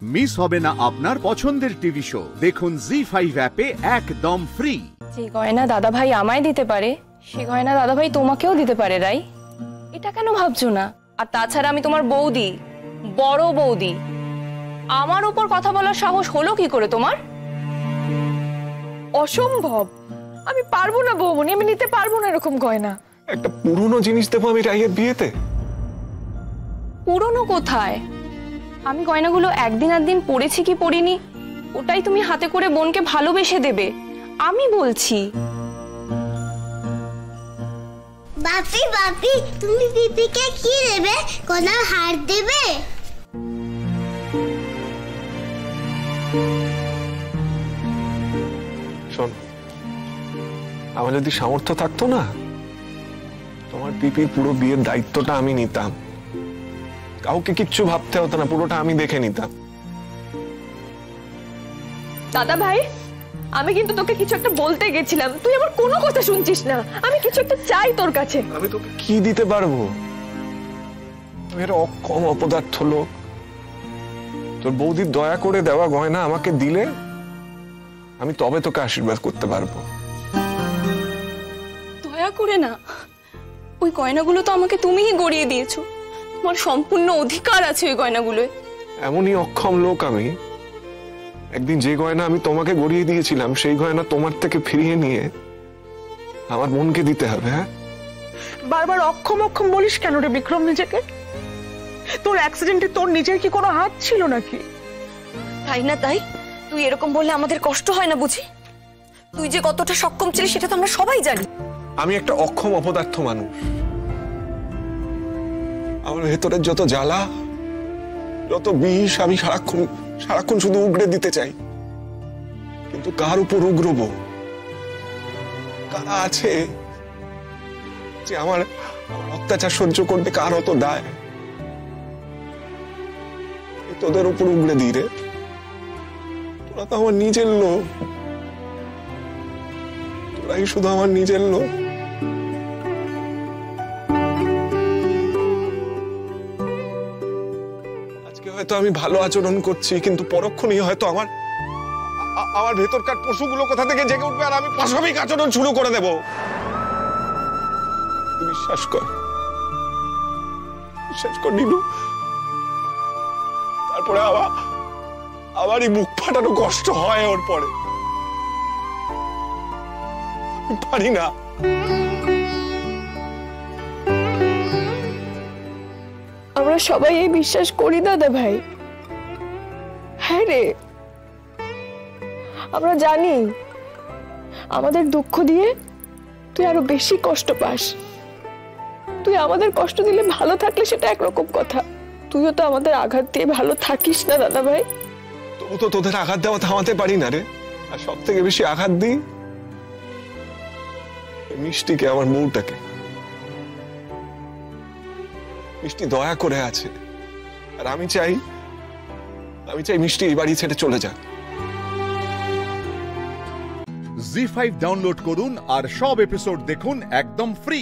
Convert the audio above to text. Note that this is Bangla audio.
মিস হবে না আপনার পছন্দের টিভি শো। দেখুন জি5 অ্যাপে একদম ফ্রি। যে গয়না দাদা ভাই আমায় দিতে পারে সে গয়না দাদা ভাই তোমাকেও দিতে পারে, রাই? এটা কেন ভাবছো না? আর তাছাড়া আমি তোমার বৌদি, বড় বৌদি, আমার উপর কথা বলার সাহস হলো কি করে তোমার? অসম্ভব, আমি পারবো না বৌমনি, আমি নিতে পারবো না এরকম গয়না। একটা পুরনো জিনিস দেবো আমি রাইয়ের বিয়েতে? পুরনো কোথায়? আমি গয়নাগুলো একদিন একদিন পরেছি কি পরিনি ওটাই তুমি হাতে করে বোনকে ভালোবেসে দেবে, আমি বলছি। বাপি বাপি, তুমি পিপিকে কি দেবে? কোনা হার দেবে? শোন, আমার যদি সামর্থ্য থাকতো না, তোমার পিপির পুরো বিয়ের দায়িত্বটা আমি নিতাম। কাউকে কিচ্ছু ভাবতে হতো না, পুরোটা আমি দেখে নিতাম। দাদা ভাই, আমি কিন্তু তোকে কিছু একটা বলতে গেছিলাম, তুই আমার কোনো কথা শুনছিস না। আমি কিছু একটা চাই তোর কাছে। আমি তোকে কি দিতে পারবো? এর অক্ষম অপদার্থ লোক। তোর বৌদির দয়া করে দেওয়া গয়না আমাকে দিলে আমি তবে তোকে আশীর্বাদ করতে পারবো। দয়া করে না, ওই গয়নাগুলো তো আমাকে তুমিই গড়িয়ে দিয়েছো, তোমার সম্পূর্ণ অধিকার আছে ওই গয়নাগুলোয়। এমনই অক্ষম লোক আমি, একদিন যে গয়না আমি তোমাকে গড়িয়ে দিয়েছিলাম সেই গয়না তোমার থেকে ফিরিয়ে নিয়ে আমার মনকে দিতে হবে। হ্যাঁ, বারবার অক্ষম অক্ষম বলিস কেন রে বিক্রম নিজেকে? তোর অ্যাক্সিডেন্টে তোর নিজের কি কোনো হাত ছিল নাকি? তাই না তাই? তুই এরকম বললে আমাদের কষ্ট হয় না বুঝি? তুই যে কতটা সক্ষম ছিলিস সেটা তো আমরা সবাই জানি। আমি একটা অক্ষম অপদার্থ মানুষ। আমার ভেতরের যত জ্বালা, যত বিষ আমি সারাক্ষণ শুধু উগড়ে দিতে চাই, কিন্তু কার উপর উগড়বো? কারা আছে যে আমার অত্যাচার সহ্য করতে? কার অত দায়? তোদের উপর উগড়ে দিই রে। তোরা তো আমার নিজের লোক, তোরাই শুধু আমার নিজের লোক। আজকে হয়তো আমি ভালো আচরণ করছি, কিন্তু পরক্ষণেই হয়তো আমার ভেতরকার পশুগুলো কোথা থেকে জেগে উঠবে আর আমি পাশবিক আচরণ শুরু করে দেব। বিশ্বাস কর নীলু, তারপরে আমারই বুক ফাটানো কষ্ট হয় ওর পরে। পারি না। আমরা সবাই এই বিশ্বাস করি দাদা ভাই। হ্যাঁ রে, আমরা জানি আমাদের দুঃখ দিয়ে তুই আরো বেশি কষ্ট পাস। তুই আমাদের কষ্ট দিলে ভালো থাকলে সেটা একরকম কথা, তুইও তো আমাদের আঘাত দিয়ে ভালো থাকিস না দাদা ভাই। তবু তো তোদের আঘাত দেওয়া থামাতে পারি না রে। আর সব থেকে বেশি আঘাত দিই মিষ্টিকে, আমার বউটাকে। মিষ্টি দয়া করে আছে, আর আমি চাই মিষ্টি এই বাড়ি ছেড়ে চলে যাক। জি5 ডাউনলোড করুন আর সব এপিসোড দেখুন একদম ফ্রি।